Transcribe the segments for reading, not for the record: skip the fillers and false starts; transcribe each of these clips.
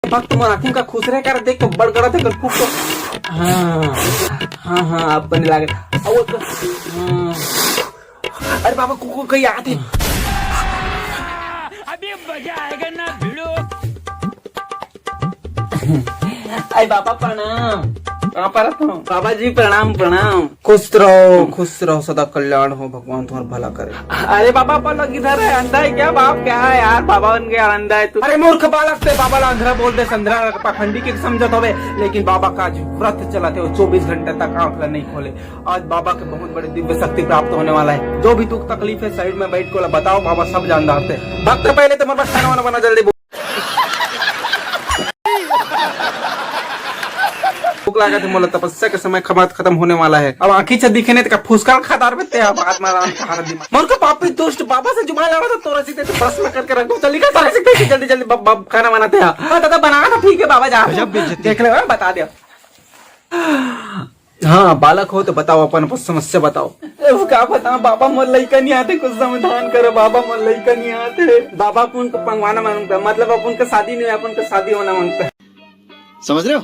भक्त मन आँखों का खुश रहे कर देख तो बड़ गड़ा थे खूब तो हाँ हाँ हाँ अब बने लागे अरे बाबा कुको कहीं आते अभी मजा आएगा ना भिड़ो। अरे बाबा प्रणाम कहाँ पर हो बाबा जी प्रणाम प्रणाम खुश रहो सदा कल्याण हो भगवान तुम्हारा भला करे। अरे बाबा पलक इधर है अंधा है क्या बाप क्या है यार बाबा बन गया अंधा है तू। अरे मूर्ख बालक से बाबा अंधरा बोल दे संधरा पाखंडी के समझत होवे लेकिन बाबा का आज व्रत चलाते हो 24 घंटे तक आंख नहीं खोले। आज बाबा के बहुत बड़ी दिव्य शक्ति प्राप्त होने वाला है। जो भी दुख तकलीफ है साइड में बैठ को बताओ बाबा सब जानदार थे। भक्त पहले तुम्हारे खाना वाना बना जल्दी भूख लगा थे मोला तपस्या के समय खत्म होने वाला है। अब आंखी से दिखे नहीं तो फुसका खादार में ते बात मारा मोर को पापी दुष्ट बाबा से जुबान लगा था तोरा सीधे तो बस में करके रख दो चली का सारे से जल्दी जल्दी खाना बनाते हैं। हां दादा बना था ठीक है बाबा जा देख ले बता दिया। हाँ बालक हो तो बताओ अपन समस्या बताओ। क्या बताओ बाबा मोर लइका नहीं आते कुछ समाधान करो बाबा मोर लइका नहीं आते। बाबा अपन को पंगवाना मांगता मतलब अपन का शादी नहीं है अपन का शादी होना मांगता है। समझ रहे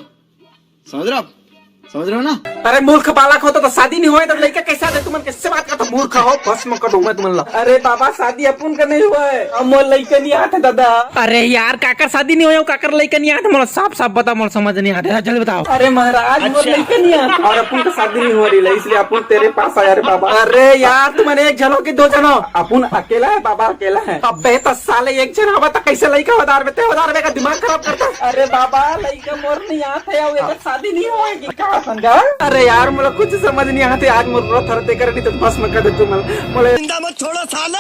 हो ना। अरे मूर्ख बालक होता तो शादी नहीं हुआ तो लड़का कैसा आते तुम कैसे बात करता मूर्ख हो भस्म कर दूं मैं तुम। अरे बाबा शादी अपन का नहीं हुआ है अब मोर लड़का नहीं आते दादा। अरे यार काकर शादी नहीं हुआ काकर लड़का नहीं आते मोला साफ साफ बता मोला समझ नहीं आता जल्दी बताओ। अरे महाराज मोर लड़का नहीं आता और अपन का शादी नहीं हो रही इसलिए अपन तेरे पास आया रे बाबा। अरे यार तुमने एक जनो की दो जनो अपन अकेला है बाबा अकेला है। अब बेहतर साले एक जन हवा कैसे लड़का हजार में का दिमाग खराब करता। अरे बाबा लड़का मोर नहीं आता शादी नहीं होगी क्या समझा। अरे यार मुझे कुछ समझ नहीं आते आज मुझे व्रत हरते कर नहीं तो भस्म कर दे तुम मुझे जिंदा मत छोड़ो सालो।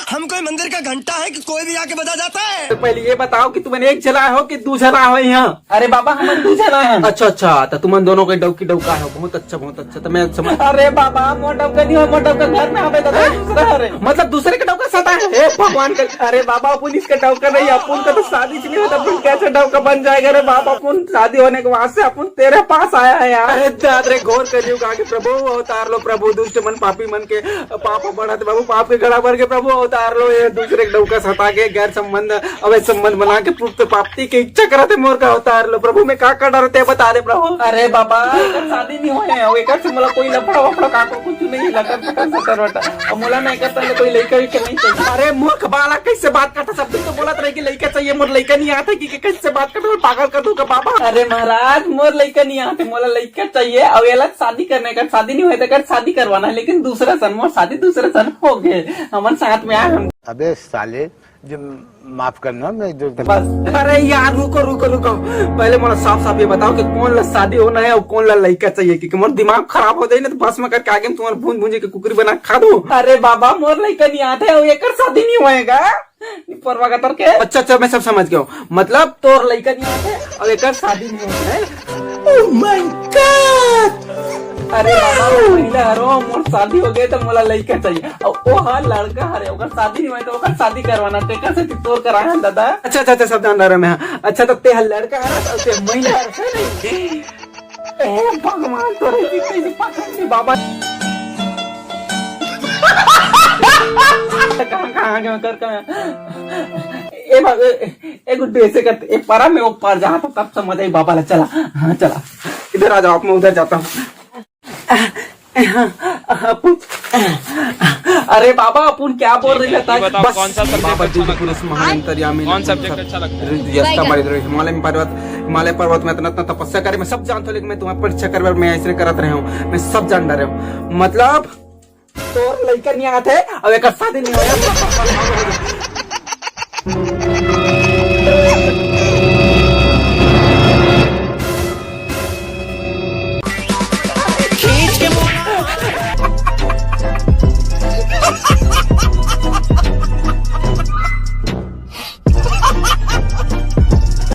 हम कोई मंदिर का घंटा है कि कोई भी आके बजा जाता है। तो पहले ये बताओ कि तुमने एक जला हो कि दो जला हो यहाँ। अरे बाबा हम दो जला है। अच्छा तो तुम दोनों के डौका है बहुत अच्छा तो मैं समझ। अरे बाबा मोर डौका नहीं हो मोर डौका घर में हमें दूसरा मतलब दूसरे का डौका सता है भगवान का। अरे बाबा अपन इसका डौका नहीं अपन का तो शादी नहीं होता अपन कैसे डौका बन जाएगा। अरे बाबा अपन शादी होने के बाद से अपन तेरे पास आया है यार। अरे घोर कलयुग आके प्रभु अवतार लो प्रभु दुष्ट मन पापी मन के पाप बढ़ाते बाबू पाप के गड़ा भर के प्रभु अवतार लो। ये दूसरे डौका सता के गैर संबंध अवैध संबंध बना के पुत्र प्राप्ति की इच्छा कराते मोर का अवतार लो प्रभु में का डरते बता दे प्रभु। अरे बाबा शादी नहीं हुए एक से मोला कोई लफड़ा वफड़ा काको कुछ नहीं लटर मोला नहीं करता कोई लड़का नहीं चाहिए। अरे मूर्ख बाला कैसे बात करता सब तो बोला रहे कि लड़का चाहिए मोर लड़का नहीं आता कि कैसे बात करते पागल कर दूंगा बाबा। अरे महाराज मोर लड़का नहीं आते मोला लड़का चाहिए अब ये शादी करने का शादी नहीं हुआ तो शादी करवाना है लेकिन दूसरा सन मोर शादी दूसरे सन हो गए हमारे साथ में आए हम। अबे साले जो माफ करना मैं जो बस। अरे यार रुको पहले मोला साफ साफ ये बताओ कि कौन ला शादी होना है और कौन ला लड़का चाहिए क्योंकि मोर दिमाग खराब हो जाए ना तो बस में करके आगे तुम्हारे भून भूंजे के कुकरी बना खा दूं। अरे बाबा मोर लड़का नहीं आते और एक शादी नहीं होएगा परवा का तर के। अच्छा मैं सब समझ गया हूँ मतलब तोर लड़का नहीं आते और एक शादी नहीं होता है। Oh my God. अरे बाबा महिला हरो मोर शादी हो गए तो मोला लड़का चाहिए और वो हाँ लड़का हरे ओकर शादी नहीं हुई तो ओकर शादी करवाना टेका से तोर कराया दादा। अच्छा सब जान रहा मैं। अच्छा तो ते लड़का हरा ते महिला हरा नहीं ए भगवान तोरे कैसे पकड़ बाबा कहाँ कर एक गुड्डे ऐसे करते एक पारा में वो पार जहाँ तब समझ आई बाबा चला। हाँ चला इधर आ जाओ आप मैं उधर जाता हूँ। अरे बाबा अपन क्या बोल रही था बस कौन सा पुरुष महानंतर्यामी कौन सब्जेक्ट अच्छा लगता है। हिमालय पर्वत में इतना तपस्या करे मैं सब जानता हूँ लेकिन मैं तुम्हारी परीक्षा कर मैं ऐसे करत रहा हूँ मैं सब जान रहा हूँ मतलब तो लड़का नहीं आते अब एक शादी नहीं हो